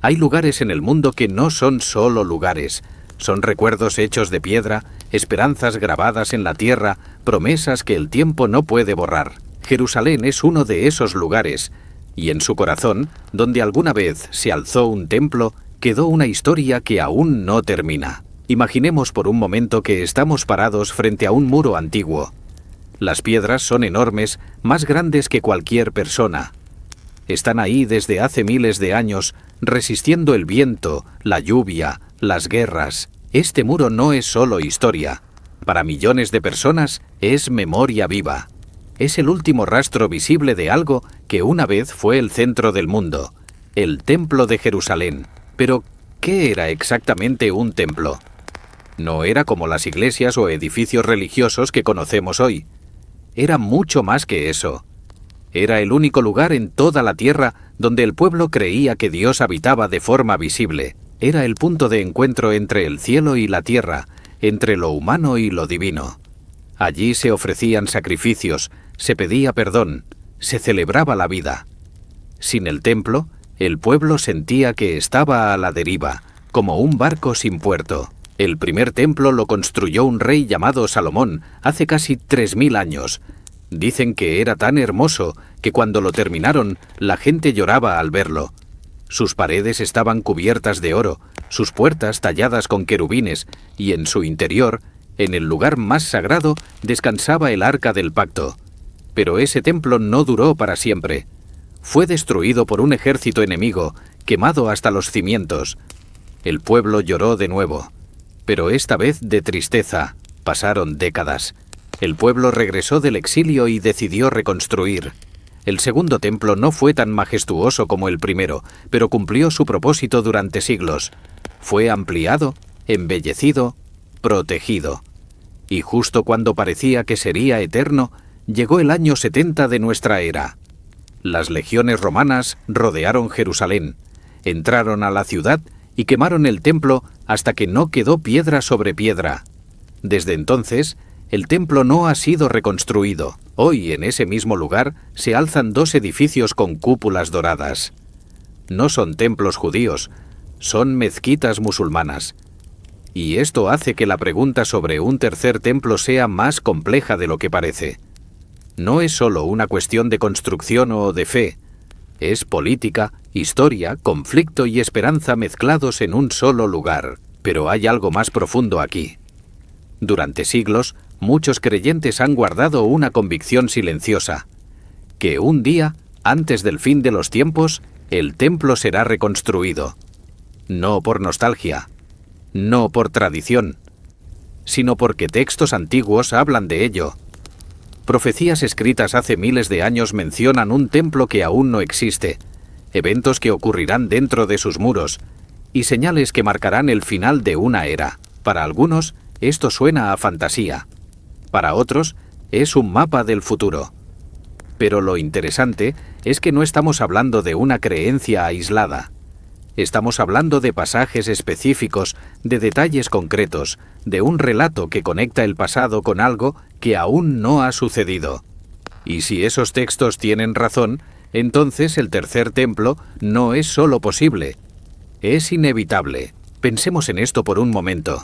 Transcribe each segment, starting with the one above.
Hay lugares en el mundo que no son solo lugares, son recuerdos hechos de piedra, esperanzas grabadas en la tierra, promesas que el tiempo no puede borrar. Jerusalén es uno de esos lugares, y en su corazón, donde alguna vez se alzó un templo, quedó una historia que aún no termina. Imaginemos por un momento que estamos parados frente a un muro antiguo. Las piedras son enormes, más grandes que cualquier persona. Están ahí desde hace miles de años, resistiendo el viento, la lluvia, las guerras. Este muro no es solo historia. Para millones de personas es memoria viva. Es el último rastro visible de algo que una vez fue el centro del mundo, el Templo de Jerusalén. Pero, ¿qué era exactamente un templo? No era como las iglesias o edificios religiosos que conocemos hoy. Era mucho más que eso. Era el único lugar en toda la tierra donde el pueblo creía que Dios habitaba de forma visible. Era el punto de encuentro entre el cielo y la tierra, entre lo humano y lo divino. Allí se ofrecían sacrificios, se pedía perdón, se celebraba la vida. Sin el templo, el pueblo sentía que estaba a la deriva, como un barco sin puerto. El primer templo lo construyó un rey llamado Salomón hace casi 3000 años. Dicen que era tan hermoso que cuando lo terminaron, la gente lloraba al verlo. Sus paredes estaban cubiertas de oro, sus puertas talladas con querubines, y en su interior, en el lugar más sagrado, descansaba el Arca del Pacto. Pero ese templo no duró para siempre. Fue destruido por un ejército enemigo, quemado hasta los cimientos. El pueblo lloró de nuevo, pero esta vez de tristeza. Pasaron décadas. El pueblo regresó del exilio y decidió reconstruir. El segundo templo no fue tan majestuoso como el primero, pero cumplió su propósito durante siglos. Fue ampliado, embellecido, protegido. Y justo cuando parecía que sería eterno, llegó el año 70 de nuestra era. Las legiones romanas rodearon Jerusalén, entraron a la ciudad y quemaron el templo hasta que no quedó piedra sobre piedra. Desde entonces, el templo no ha sido reconstruido. Hoy, en ese mismo lugar, se alzan 2 edificios con cúpulas doradas. No son templos judíos, son mezquitas musulmanas. Y esto hace que la pregunta sobre un tercer templo sea más compleja de lo que parece. No es solo una cuestión de construcción o de fe. Es política, historia, conflicto y esperanza mezclados en un solo lugar. Pero hay algo más profundo aquí. Durante siglos, muchos creyentes han guardado una convicción silenciosa, que un día, antes del fin de los tiempos, el templo será reconstruido. No por nostalgia, no por tradición, sino porque textos antiguos hablan de ello. Profecías escritas hace miles de años mencionan un templo que aún no existe, eventos que ocurrirán dentro de sus muros, y señales que marcarán el final de una era. Para algunos, esto suena a fantasía. Para otros, es un mapa del futuro. Pero lo interesante es que no estamos hablando de una creencia aislada. Estamos hablando de pasajes específicos, de detalles concretos, de un relato que conecta el pasado con algo que aún no ha sucedido. Y si esos textos tienen razón, entonces el tercer templo no es solo posible, es inevitable. Pensemos en esto por un momento.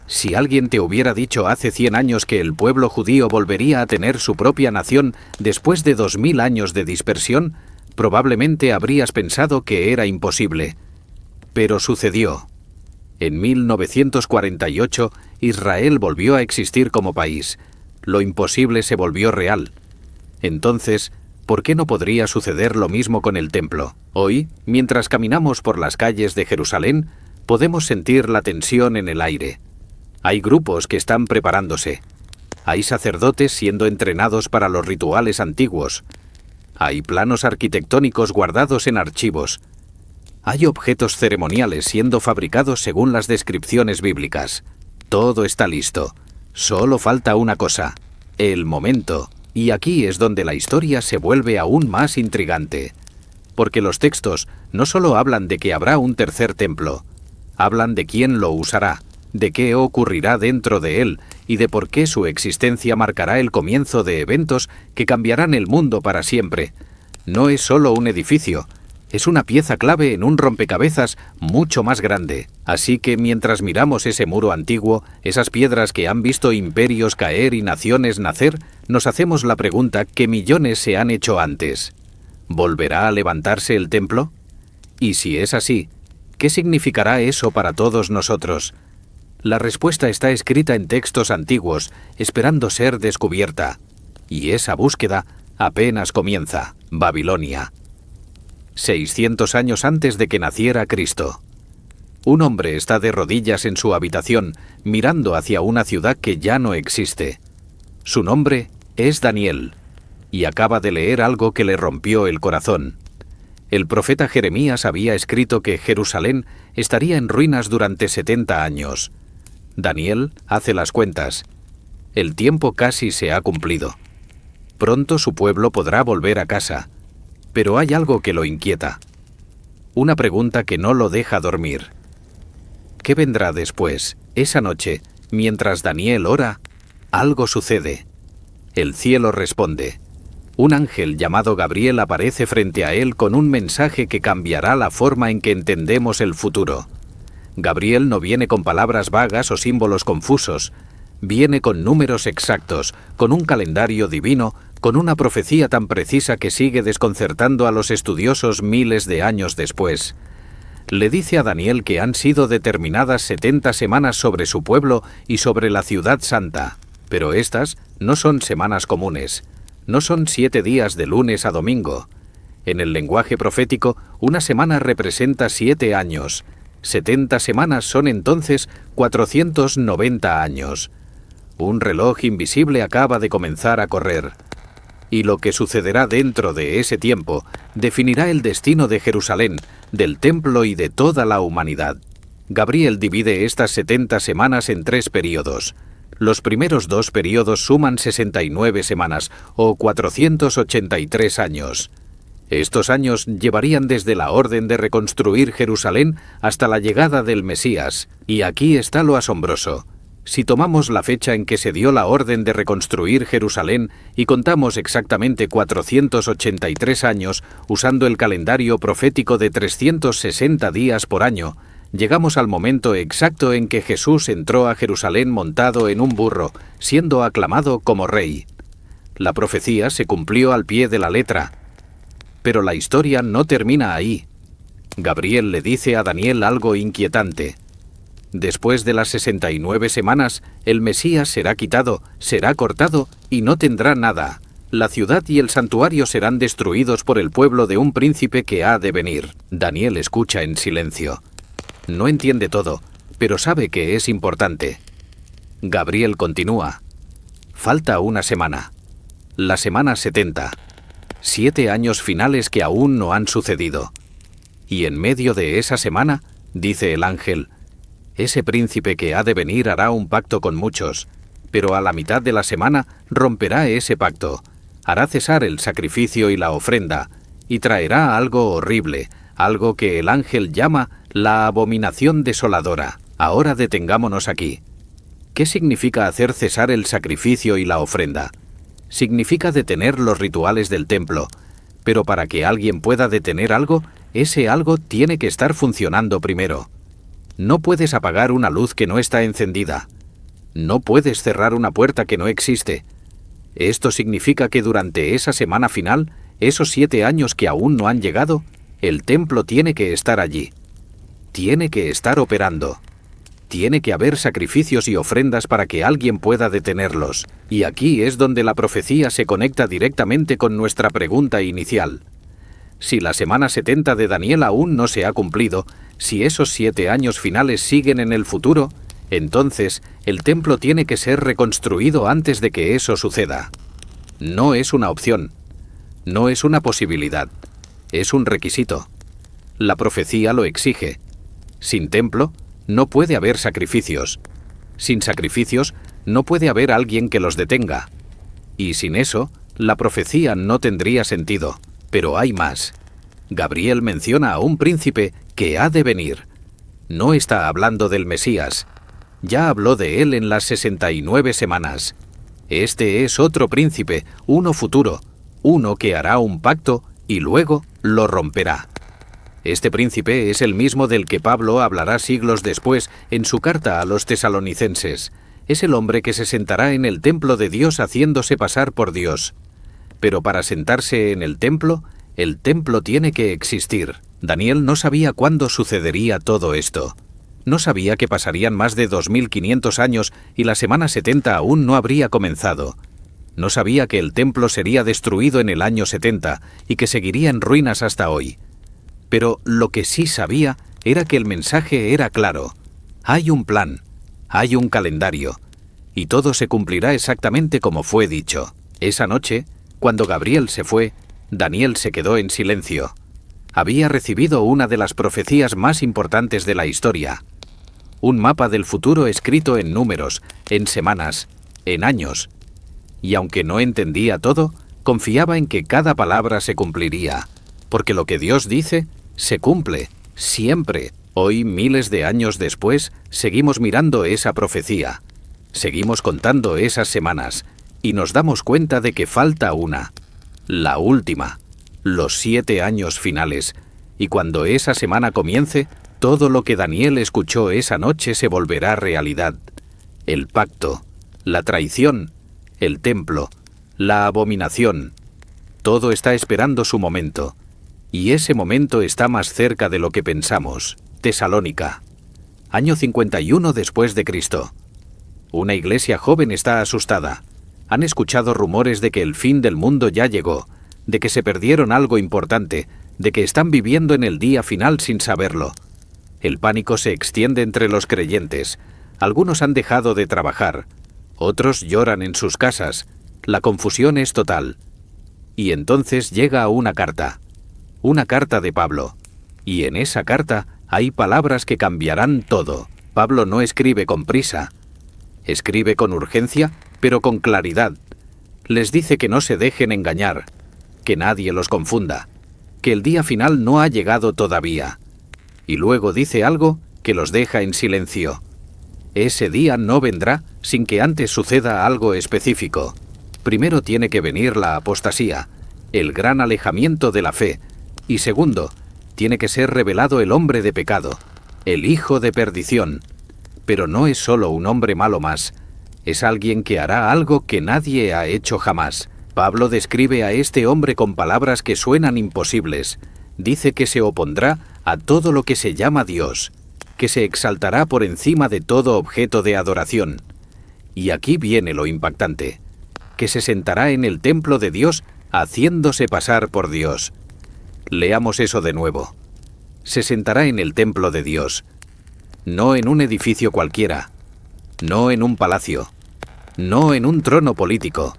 Si alguien te hubiera dicho hace 100 años que el pueblo judío volvería a tener su propia nación después de 2000 años de dispersión, probablemente habrías pensado que era imposible. Pero sucedió. En 1948, Israel volvió a existir como país. Lo imposible se volvió real. Entonces, ¿por qué no podría suceder lo mismo con el templo? Hoy, mientras caminamos por las calles de Jerusalén, podemos sentir la tensión en el aire. Hay grupos que están preparándose. Hay sacerdotes siendo entrenados para los rituales antiguos. Hay planos arquitectónicos guardados en archivos. Hay objetos ceremoniales siendo fabricados según las descripciones bíblicas. Todo está listo. Solo falta una cosa: el momento. Y aquí es donde la historia se vuelve aún más intrigante. Porque los textos no solo hablan de que habrá un tercer templo, hablan de quién lo usará, de qué ocurrirá dentro de él y de por qué su existencia marcará el comienzo de eventos que cambiarán el mundo para siempre. No es solo un edificio, Es una pieza clave en un rompecabezas mucho más grande. Así que mientras miramos ese muro antiguo, esas piedras que han visto imperios caer y naciones nacer, nos hacemos la pregunta que millones se han hecho antes. ¿Volverá a levantarse el templo? Y si es así, ¿qué significará eso para todos nosotros? La respuesta está escrita en textos antiguos, esperando ser descubierta. Y esa búsqueda apenas comienza. Babilonia. 600 años antes de que naciera Cristo. Un hombre está de rodillas en su habitación, mirando hacia una ciudad que ya no existe. Su nombre es Daniel, y acaba de leer algo que le rompió el corazón. El profeta Jeremías había escrito que Jerusalén estaría en ruinas durante 70 años. Daniel hace las cuentas. El tiempo casi se ha cumplido. Pronto su pueblo podrá volver a casa. Pero hay algo que lo inquieta. Una pregunta que no lo deja dormir. ¿Qué vendrá después? Esa noche, mientras Daniel ora, algo sucede. El cielo responde. Un ángel llamado Gabriel aparece frente a él con un mensaje que cambiará la forma en que entendemos el futuro. Gabriel no viene con palabras vagas o símbolos confusos. Viene con números exactos, con un calendario divino, con una profecía tan precisa que sigue desconcertando a los estudiosos miles de años después. Le dice a Daniel que han sido determinadas 70 semanas sobre su pueblo y sobre la ciudad santa, pero estas no son semanas comunes, no son 7 días de lunes a domingo. En el lenguaje profético, una semana representa 7 años. 70 semanas son entonces 490 años. Un reloj invisible acaba de comenzar a correr. Y lo que sucederá dentro de ese tiempo definirá el destino de Jerusalén, del templo y de toda la humanidad. Gabriel divide estas 70 semanas en 3 períodos. Los primeros 2 períodos suman 69 semanas, o 483 años. Estos años llevarían desde la orden de reconstruir Jerusalén hasta la llegada del Mesías. Y aquí está lo asombroso. Si tomamos la fecha en que se dio la orden de reconstruir Jerusalén y contamos exactamente 483 años, usando el calendario profético de 360 días por año, llegamos al momento exacto en que Jesús entró a Jerusalén montado en un burro, siendo aclamado como rey. La profecía se cumplió al pie de la letra. Pero la historia no termina ahí. Gabriel le dice a Daniel algo inquietante. Después de las 69 semanas, el Mesías será quitado, será cortado y no tendrá nada. La ciudad y el santuario serán destruidos por el pueblo de un príncipe que ha de venir. Daniel escucha en silencio. No entiende todo, pero sabe que es importante. Gabriel continúa. Falta una semana. La semana 70. 7 años finales que aún no han sucedido. Y en medio de esa semana, dice el ángel, ese príncipe que ha de venir hará un pacto con muchos, pero a la mitad de la semana romperá ese pacto, hará cesar el sacrificio y la ofrenda, y traerá algo horrible, algo que el ángel llama la abominación desoladora. Ahora detengámonos aquí. ¿Qué significa hacer cesar el sacrificio y la ofrenda? Significa detener los rituales del templo, pero para que alguien pueda detener algo, ese algo tiene que estar funcionando primero. No puedes apagar una luz que no está encendida. No puedes cerrar una puerta que no existe. Esto significa que durante esa semana final, esos 7 años que aún no han llegado, el templo tiene que estar allí. Tiene que estar operando. Tiene que haber sacrificios y ofrendas para que alguien pueda detenerlos. Y aquí es donde la profecía se conecta directamente con nuestra pregunta inicial. Si la semana 70 de Daniel aún no se ha cumplido, si esos 7 años finales siguen en el futuro, entonces el templo tiene que ser reconstruido antes de que eso suceda. No es una opción, no es una posibilidad, es un requisito. La profecía lo exige. Sin templo, no puede haber sacrificios. Sin sacrificios, no puede haber alguien que los detenga. Y sin eso, la profecía no tendría sentido. Pero hay más. Gabriel menciona a un príncipe que ha de venir. No está hablando del Mesías. Ya habló de él en las 69 semanas. Este es otro príncipe, uno futuro, uno que hará un pacto y luego lo romperá. Este príncipe es el mismo del que Pablo hablará siglos después en su carta a los tesalonicenses. Es el hombre que se sentará en el templo de Dios haciéndose pasar por Dios. Pero para sentarse en el templo tiene que existir. Daniel no sabía cuándo sucedería todo esto. No sabía que pasarían más de 2500 años y la semana 70 aún no habría comenzado. No sabía que el templo sería destruido en el año 70 y que seguiría en ruinas hasta hoy. Pero lo que sí sabía era que el mensaje era claro. Hay un plan, hay un calendario, y todo se cumplirá exactamente como fue dicho. Esa noche, cuando Gabriel se fue, Daniel se quedó en silencio. Había recibido una de las profecías más importantes de la historia. Un mapa del futuro escrito en números, en semanas, en años. Y aunque no entendía todo, confiaba en que cada palabra se cumpliría. Porque lo que Dios dice, se cumple, siempre. Hoy, miles de años después, seguimos mirando esa profecía. Seguimos contando esas semanas, y nos damos cuenta de que falta una. La última. Los 7 años finales. Y cuando esa semana comience, todo lo que Daniel escuchó esa noche se volverá realidad. El pacto, la traición, el templo, la abominación. Todo está esperando su momento. Y ese momento está más cerca de lo que pensamos. Tesalónica. Año 51 después de Cristo. Una iglesia joven está asustada. Han escuchado rumores de que el fin del mundo ya llegó, de que se perdieron algo importante, de que están viviendo en el día final sin saberlo. El pánico se extiende entre los creyentes. Algunos han dejado de trabajar. Otros lloran en sus casas. La confusión es total. Y entonces llega una carta de Pablo. Y en esa carta hay palabras que cambiarán todo. Pablo no escribe con prisa. Escribe con urgencia, pero con claridad. Les dice que no se dejen engañar, que nadie los confunda, que el día final no ha llegado todavía. Y luego dice algo que los deja en silencio. Ese día no vendrá sin que antes suceda algo específico. Primero tiene que venir la apostasía, el gran alejamiento de la fe. Y segundo, tiene que ser revelado el hombre de pecado, el hijo de perdición. Pero no es solo un hombre malo más, es alguien que hará algo que nadie ha hecho jamás. Pablo describe a este hombre con palabras que suenan imposibles. Dice que se opondrá a todo lo que se llama Dios, que se exaltará por encima de todo objeto de adoración. Y aquí viene lo impactante, que se sentará en el templo de Dios haciéndose pasar por Dios. Leamos eso de nuevo. Se sentará en el templo de Dios, no en un edificio cualquiera, no en un palacio, no en un trono político,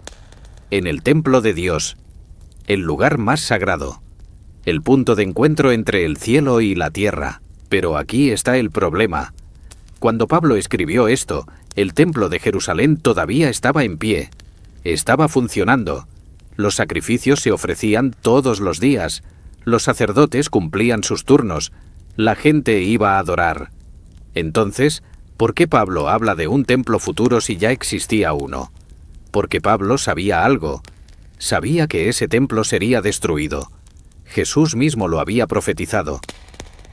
en el templo de Dios, el lugar más sagrado, el punto de encuentro entre el cielo y la tierra. Pero aquí está el problema. Cuando Pablo escribió esto, el templo de Jerusalén todavía estaba en pie, estaba funcionando. Los sacrificios se ofrecían todos los días, los sacerdotes cumplían sus turnos, la gente iba a adorar. Entonces, ¿por qué Pablo habla de un templo futuro si ya existía uno? Porque Pablo sabía algo. Sabía que ese templo sería destruido. Jesús mismo lo había profetizado.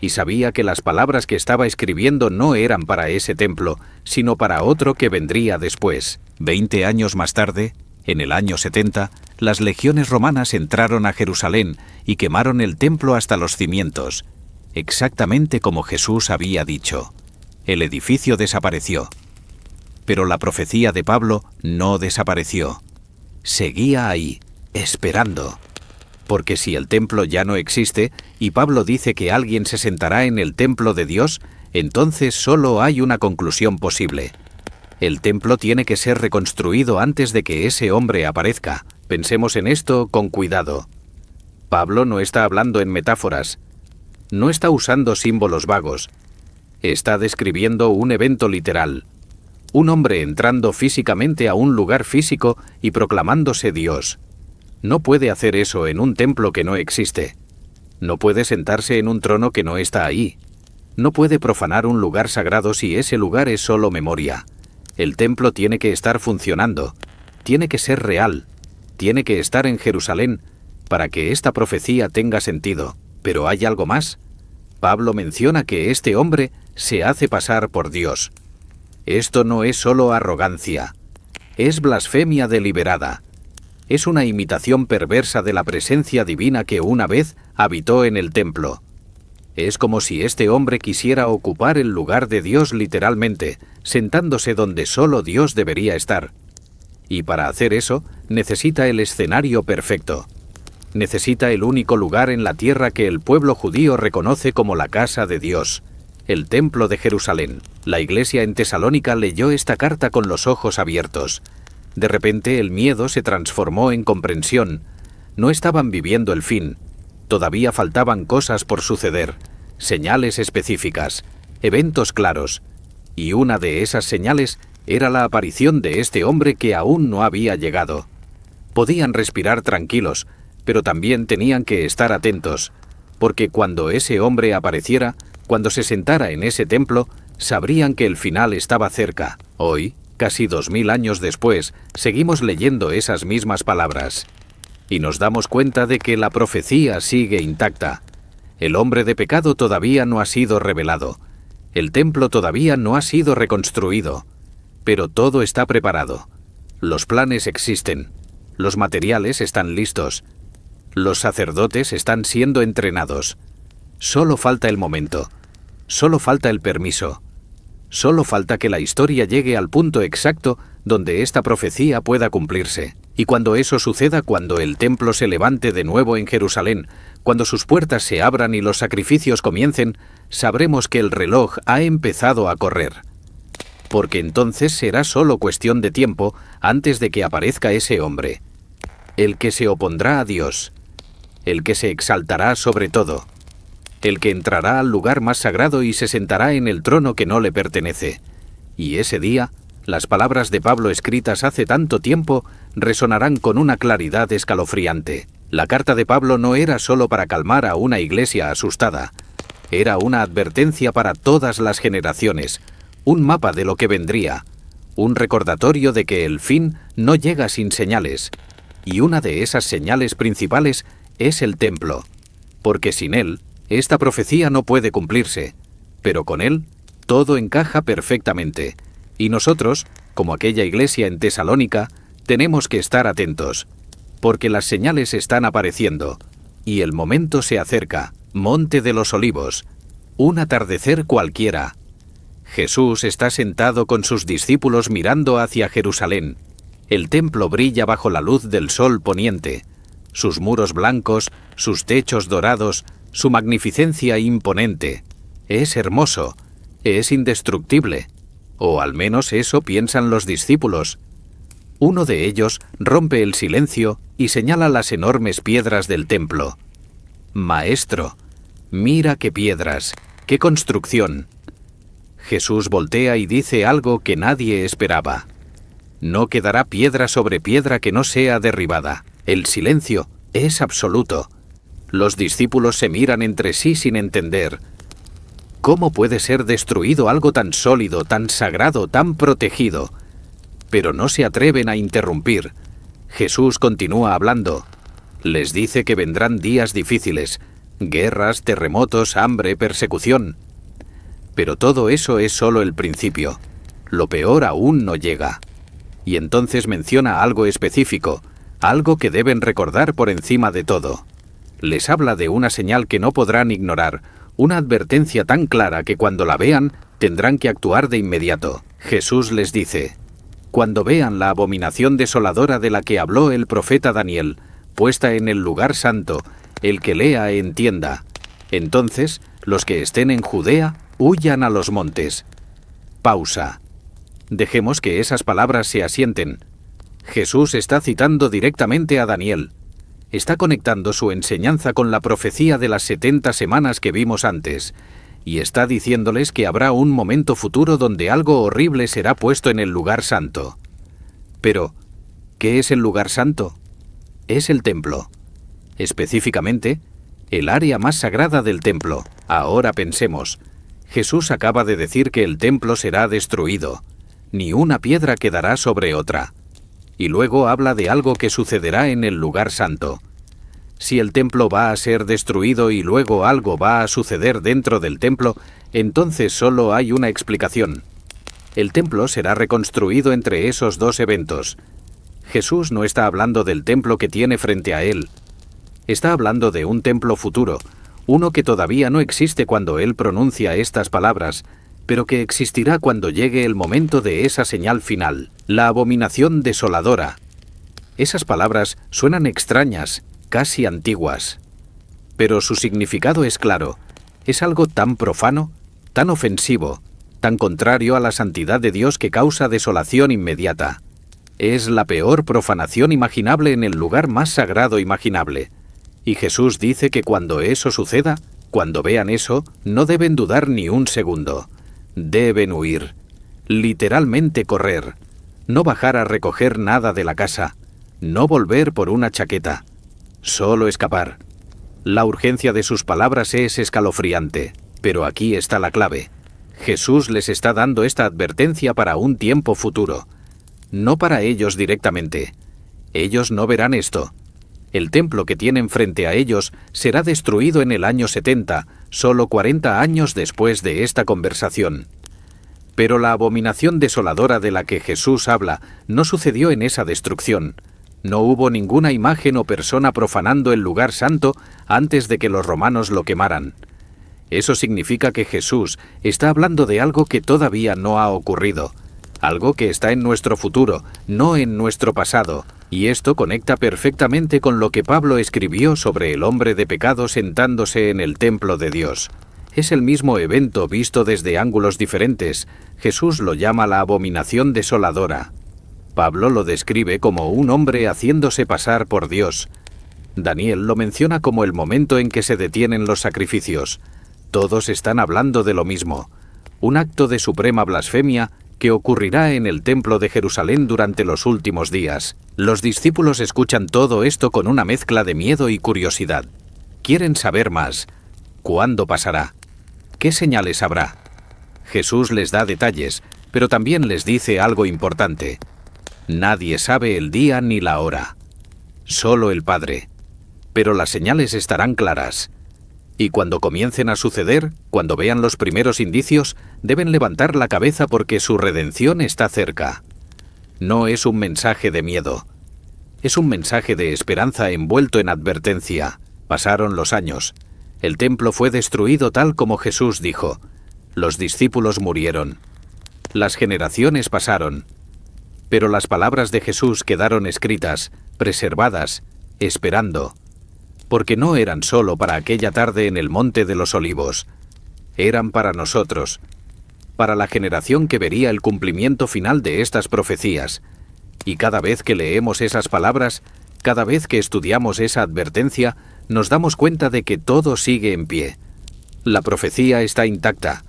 Y sabía que las palabras que estaba escribiendo no eran para ese templo, sino para otro que vendría después. 20 años más tarde, en el año 70, las legiones romanas entraron a Jerusalén y quemaron el templo hasta los cimientos, exactamente como Jesús había dicho. El edificio desapareció. Pero la profecía de Pablo no desapareció. Seguía ahí, esperando. Porque si el templo ya no existe, y Pablo dice que alguien se sentará en el templo de Dios, entonces solo hay una conclusión posible. El templo tiene que ser reconstruido antes de que ese hombre aparezca. Pensemos en esto con cuidado. Pablo no está hablando en metáforas. No está usando símbolos vagos. Está describiendo un evento literal. Un hombre entrando físicamente a un lugar físico y proclamándose Dios. No puede hacer eso en un templo que no existe. No puede sentarse en un trono que no está ahí. No puede profanar un lugar sagrado si ese lugar es solo memoria. El templo tiene que estar funcionando. Tiene que ser real. Tiene que estar en Jerusalén para que esta profecía tenga sentido. Pero hay algo más. Pablo menciona que este hombre se hace pasar por Dios. Esto no es solo arrogancia, es blasfemia deliberada. Es una imitación perversa de la presencia divina que una vez habitó en el templo. Es como si este hombre quisiera ocupar el lugar de Dios literalmente, sentándose donde solo Dios debería estar. Y para hacer eso, necesita el escenario perfecto. Necesita el único lugar en la tierra que el pueblo judío reconoce como la casa de Dios, el templo de Jerusalén. La iglesia en Tesalónica leyó esta carta con los ojos abiertos. De repente el miedo se transformó en comprensión. No estaban viviendo el fin. Todavía faltaban cosas por suceder, señales específicas, eventos claros. Y una de esas señales era la aparición de este hombre que aún no había llegado. Podían respirar tranquilos, pero también tenían que estar atentos, porque cuando ese hombre apareciera, cuando se sentara en ese templo, sabrían que el final estaba cerca. Hoy, casi 2000 años después, seguimos leyendo esas mismas palabras. Y nos damos cuenta de que la profecía sigue intacta. El hombre de pecado todavía no ha sido revelado. El templo todavía no ha sido reconstruido. Pero todo está preparado. Los planes existen. Los materiales están listos. Los sacerdotes están siendo entrenados. Solo falta el momento. Solo falta el permiso. Solo falta que la historia llegue al punto exacto donde esta profecía pueda cumplirse. Y cuando eso suceda, cuando el templo se levante de nuevo en Jerusalén, cuando sus puertas se abran y los sacrificios comiencen, sabremos que el reloj ha empezado a correr. Porque entonces será solo cuestión de tiempo antes de que aparezca ese hombre. El que se opondrá a Dios. El que se exaltará sobre todo. El que entrará al lugar más sagrado y se sentará en el trono que no le pertenece. Y ese día, las palabras de Pablo escritas hace tanto tiempo resonarán con una claridad escalofriante. La carta de Pablo no era solo para calmar a una iglesia asustada. Era una advertencia para todas las generaciones, un mapa de lo que vendría, un recordatorio de que el fin no llega sin señales. Y una de esas señales principales es el templo, porque sin él, esta profecía no puede cumplirse, pero con él, todo encaja perfectamente. Y nosotros, como aquella iglesia en Tesalónica, tenemos que estar atentos, porque las señales están apareciendo, y el momento se acerca. Monte de los Olivos, un atardecer cualquiera. Jesús está sentado con sus discípulos mirando hacia Jerusalén. El templo brilla bajo la luz del sol poniente. Sus muros blancos, sus techos dorados, su magnificencia imponente. Es hermoso, es indestructible. O al menos eso piensan los discípulos. Uno de ellos rompe el silencio y señala las enormes piedras del templo. Maestro, mira qué piedras, qué construcción. Jesús voltea y dice algo que nadie esperaba. No quedará piedra sobre piedra que no sea derribada. El silencio es absoluto. Los discípulos se miran entre sí sin entender. ¿Cómo puede ser destruido algo tan sólido, tan sagrado, tan protegido? Pero no se atreven a interrumpir. Jesús continúa hablando. Les dice que vendrán días difíciles, guerras, terremotos, hambre, persecución. Pero todo eso es solo el principio. Lo peor aún no llega. Y entonces menciona algo específico, algo que deben recordar por encima de todo. Les habla de una señal que no podrán ignorar, una advertencia tan clara que cuando la vean tendrán que actuar de inmediato. Jesús les dice: cuando vean la abominación desoladora de la que habló el profeta Daniel, puesta en el lugar santo, el que lea entienda. Entonces, los que estén en Judea, huyan a los montes. Pausa. Dejemos que esas palabras se asienten. Jesús está citando directamente a Daniel. Está conectando su enseñanza con la profecía de las 70 semanas que vimos antes, y está diciéndoles que habrá un momento futuro donde algo horrible será puesto en el lugar santo. Pero, ¿qué es el lugar santo? Es el templo. Específicamente, el área más sagrada del templo. Ahora pensemos. Jesús acaba de decir que el templo será destruido. Ni una piedra quedará sobre otra. Y luego habla de algo que sucederá en el lugar santo. Si el templo va a ser destruido y luego algo va a suceder dentro del templo, entonces solo hay una explicación. El templo será reconstruido entre esos dos eventos. Jesús no está hablando del templo que tiene frente a él. Está hablando de un templo futuro, uno que todavía no existe cuando él pronuncia estas palabras, pero que existirá cuando llegue el momento de esa señal final, la abominación desoladora. Esas palabras suenan extrañas, casi antiguas. Pero su significado es claro. Es algo tan profano, tan ofensivo, tan contrario a la santidad de Dios que causa desolación inmediata. Es la peor profanación imaginable en el lugar más sagrado imaginable. Y Jesús dice que cuando eso suceda, cuando vean eso, no deben dudar ni un segundo. Deben huir. Literalmente correr. No bajar a recoger nada de la casa. No volver por una chaqueta. Solo escapar. La urgencia de sus palabras es escalofriante, pero aquí está la clave. Jesús les está dando esta advertencia para un tiempo futuro. No para ellos directamente. Ellos no verán esto. El templo que tienen frente a ellos será destruido en el año 70, solo 40 años después de esta conversación. Pero la abominación desoladora de la que Jesús habla no sucedió en esa destrucción. No hubo ninguna imagen o persona profanando el lugar santo antes de que los romanos lo quemaran. Eso significa que Jesús está hablando de algo que todavía no ha ocurrido, algo que está en nuestro futuro, no en nuestro pasado, y esto conecta perfectamente con lo que Pablo escribió sobre el hombre de pecado sentándose en el templo de Dios. Es el mismo evento visto desde ángulos diferentes. Jesús lo llama la abominación desoladora. Pablo lo describe como un hombre haciéndose pasar por Dios. Daniel lo menciona como el momento en que se detienen los sacrificios. Todos están hablando de lo mismo. Un acto de suprema blasfemia que ocurrirá en el templo de Jerusalén durante los últimos días. Los discípulos escuchan todo esto con una mezcla de miedo y curiosidad. Quieren saber más. ¿Cuándo pasará? ¿Qué señales habrá? Jesús les da detalles, pero también les dice algo importante. Nadie sabe el día ni la hora. Solo el Padre. Pero las señales estarán claras. Y cuando comiencen a suceder, cuando vean los primeros indicios, deben levantar la cabeza porque su redención está cerca. No es un mensaje de miedo. Es un mensaje de esperanza envuelto en advertencia. Pasaron los años. El templo fue destruido tal como Jesús dijo. Los discípulos murieron. Las generaciones pasaron. Pero las palabras de Jesús quedaron escritas, preservadas, esperando. Porque no eran solo para aquella tarde en el Monte de los Olivos. Eran para nosotros, para la generación que vería el cumplimiento final de estas profecías. Y cada vez que leemos esas palabras, cada vez que estudiamos esa advertencia, nos damos cuenta de que todo sigue en pie. La profecía está intacta.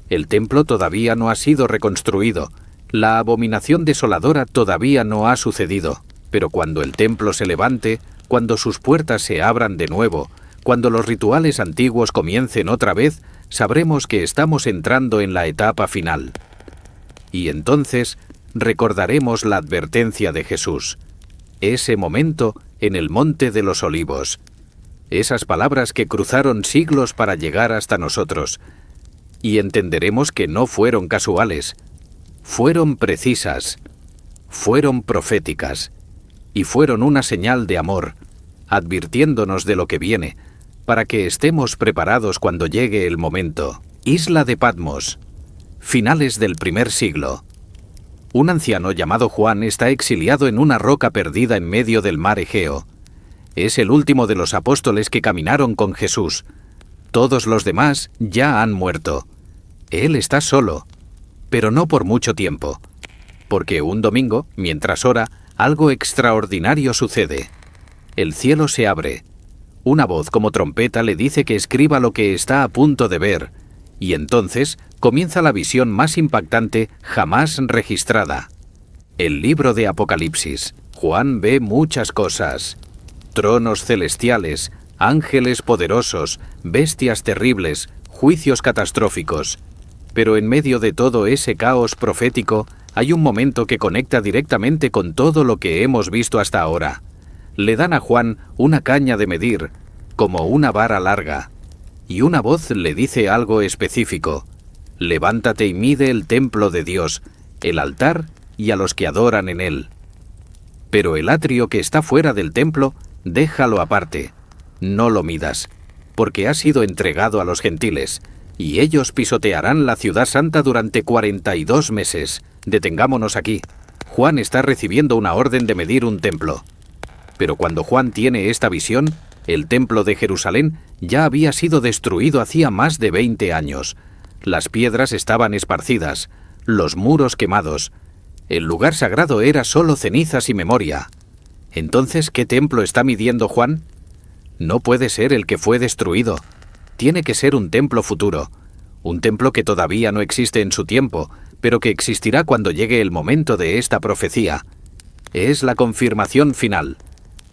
El templo todavía no ha sido reconstruido. La abominación desoladora todavía no ha sucedido. Pero cuando el templo se levante, cuando sus puertas se abran de nuevo, cuando los rituales antiguos comiencen otra vez, sabremos que estamos entrando en la etapa final. Y entonces recordaremos la advertencia de Jesús. Ese momento en el Monte de los Olivos. Esas palabras que cruzaron siglos para llegar hasta nosotros. Y entenderemos que no fueron casuales. Fueron precisas. Fueron proféticas. Y fueron una señal de amor, advirtiéndonos de lo que viene, para que estemos preparados cuando llegue el momento. Isla de Patmos. Finales del primer siglo. Un anciano llamado Juan está exiliado en una roca perdida en medio del mar Egeo. Es el último de los apóstoles que caminaron con Jesús. Todos los demás ya han muerto. Él está solo, pero no por mucho tiempo, porque un domingo, mientras ora, algo extraordinario sucede. El cielo se abre. Una voz como trompeta le dice que escriba lo que está a punto de ver, y entonces comienza la visión más impactante jamás registrada. El libro de Apocalipsis. Juan ve muchas cosas. Tronos celestiales, ángeles poderosos, bestias terribles, juicios catastróficos. Pero en medio de todo ese caos profético, hay un momento que conecta directamente con todo lo que hemos visto hasta ahora. Le dan a Juan una caña de medir, como una vara larga, y una voz le dice algo específico: levántate y mide el templo de Dios, el altar y a los que adoran en él. Pero el atrio que está fuera del templo, déjalo aparte, no lo midas, porque ha sido entregado a los gentiles, y ellos pisotearán la ciudad santa durante 42 meses. Detengámonos aquí. Juan está recibiendo una orden de medir un templo. Pero cuando Juan tiene esta visión, el templo de Jerusalén ya había sido destruido hacía más de 20 años. Las piedras estaban esparcidas, los muros quemados. El lugar sagrado era solo cenizas y memoria. Entonces, ¿qué templo está midiendo Juan? No puede ser el que fue destruido. Tiene que ser un templo futuro, un templo que todavía no existe en su tiempo, pero que existirá cuando llegue el momento de esta profecía. Es la confirmación final.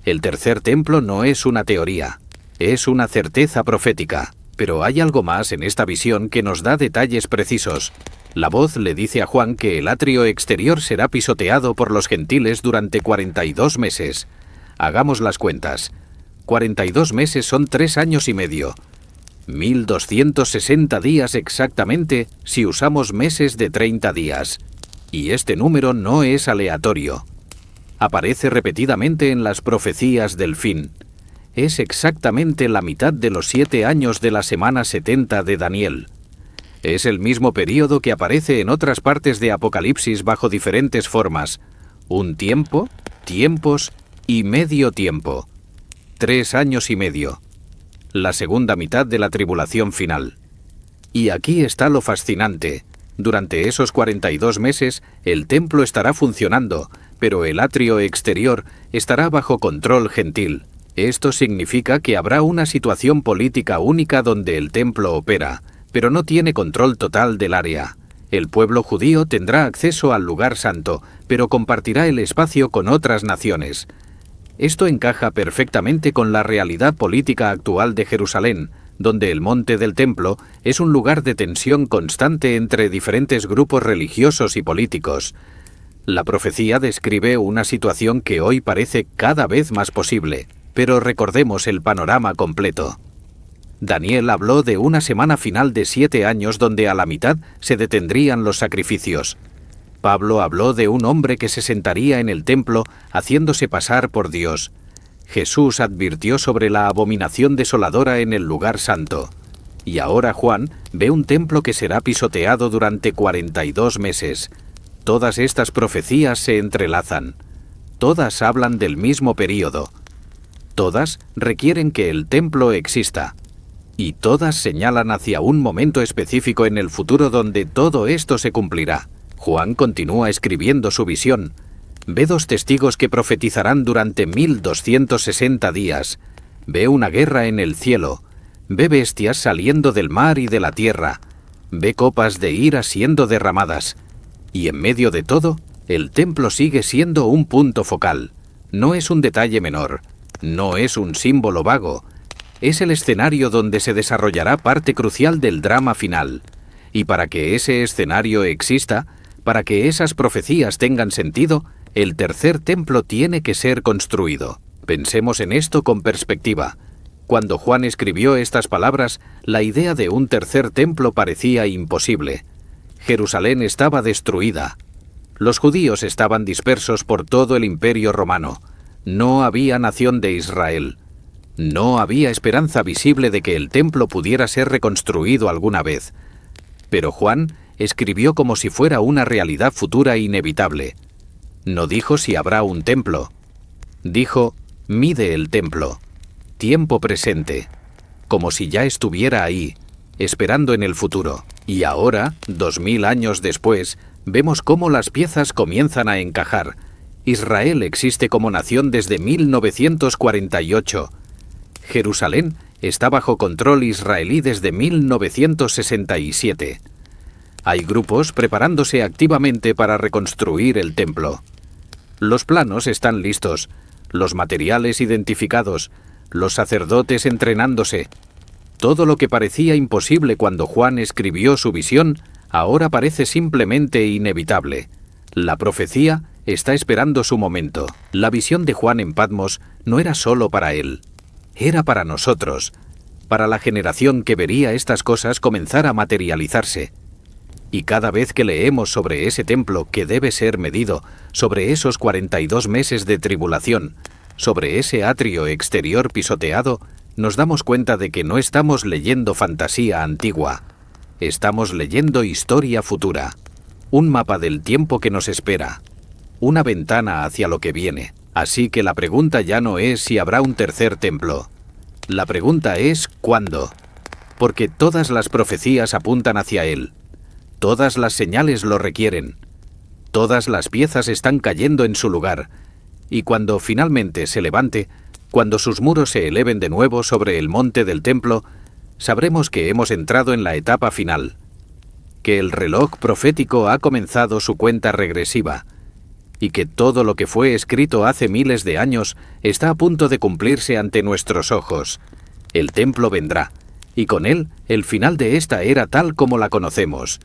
El tercer templo no es una teoría, es una certeza profética. Pero hay algo más en esta visión que nos da detalles precisos. La voz le dice a Juan que el atrio exterior será pisoteado por los gentiles durante 42 meses. Hagamos las cuentas. 42 meses son 3 años y medio. 1260 días exactamente si usamos meses de 30 días. Y este número no es aleatorio. Aparece repetidamente en las profecías del fin. Es exactamente la mitad de los 7 años de la semana 70 de Daniel. Es el mismo período que aparece en otras partes de Apocalipsis bajo diferentes formas. Un tiempo, tiempos y medio tiempo. 3 años y medio. La segunda mitad de la tribulación final. Y aquí está lo fascinante. Durante esos 42 meses, el templo estará funcionando, pero el atrio exterior estará bajo control gentil. Esto significa que habrá una situación política única donde el templo opera, pero no tiene control total del área. El pueblo judío tendrá acceso al lugar santo, pero compartirá el espacio con otras naciones. Esto encaja perfectamente con la realidad política actual de Jerusalén, donde el monte del templo es un lugar de tensión constante entre diferentes grupos religiosos y políticos. La profecía describe una situación que hoy parece cada vez más posible, pero recordemos el panorama completo. Daniel habló de una semana final de 7 años donde a la mitad se detendrían los sacrificios. Pablo habló de un hombre que se sentaría en el templo haciéndose pasar por Dios. Jesús advirtió sobre la abominación desoladora en el lugar santo. Y ahora Juan ve un templo que será pisoteado durante 42 meses. Todas estas profecías se entrelazan. Todas hablan del mismo período. Todas requieren que el templo exista. Y todas señalan hacia un momento específico en el futuro donde todo esto se cumplirá. Juan continúa escribiendo su visión. Ve 2 testigos que profetizarán durante 1260 días. Ve una guerra en el cielo. Ve bestias saliendo del mar y de la tierra. Ve copas de ira siendo derramadas. Y en medio de todo, el templo sigue siendo un punto focal. No es un detalle menor. No es un símbolo vago. Es el escenario donde se desarrollará parte crucial del drama final. Y para que ese escenario exista, para que esas profecías tengan sentido, el tercer templo tiene que ser construido. Pensemos en esto con perspectiva. Cuando Juan escribió estas palabras, la idea de un tercer templo parecía imposible. Jerusalén estaba destruida. Los judíos estaban dispersos por todo el Imperio Romano. No había nación de Israel. No había esperanza visible de que el templo pudiera ser reconstruido alguna vez. Pero Juan escribió como si fuera una realidad futura inevitable. No dijo si habrá un templo. Dijo, mide el templo. Tiempo presente. Como si ya estuviera ahí, esperando en el futuro. Y ahora, 2000 años después, vemos cómo las piezas comienzan a encajar. Israel existe como nación desde 1948. Jerusalén está bajo control israelí desde 1967. Hay grupos preparándose activamente para reconstruir el templo. Los planos están listos, los materiales identificados, los sacerdotes entrenándose. Todo lo que parecía imposible cuando Juan escribió su visión, ahora parece simplemente inevitable. La profecía está esperando su momento. La visión de Juan en Patmos no era solo para él, era para nosotros, para la generación que vería estas cosas comenzar a materializarse. Y cada vez que leemos sobre ese templo que debe ser medido, sobre esos 42 meses de tribulación, sobre ese atrio exterior pisoteado, nos damos cuenta de que no estamos leyendo fantasía antigua, estamos leyendo historia futura, un mapa del tiempo que nos espera, una ventana hacia lo que viene. Así que la pregunta ya no es si habrá un tercer templo. La pregunta es ¿cuándo? Porque todas las profecías apuntan hacia él. Todas las señales lo requieren. Todas las piezas están cayendo en su lugar. Y cuando finalmente se levante, cuando sus muros se eleven de nuevo sobre el monte del templo, sabremos que hemos entrado en la etapa final, que el reloj profético ha comenzado su cuenta regresiva, y que todo lo que fue escrito hace miles de años está a punto de cumplirse ante nuestros ojos. El templo vendrá, y con él el final de esta era tal como la conocemos,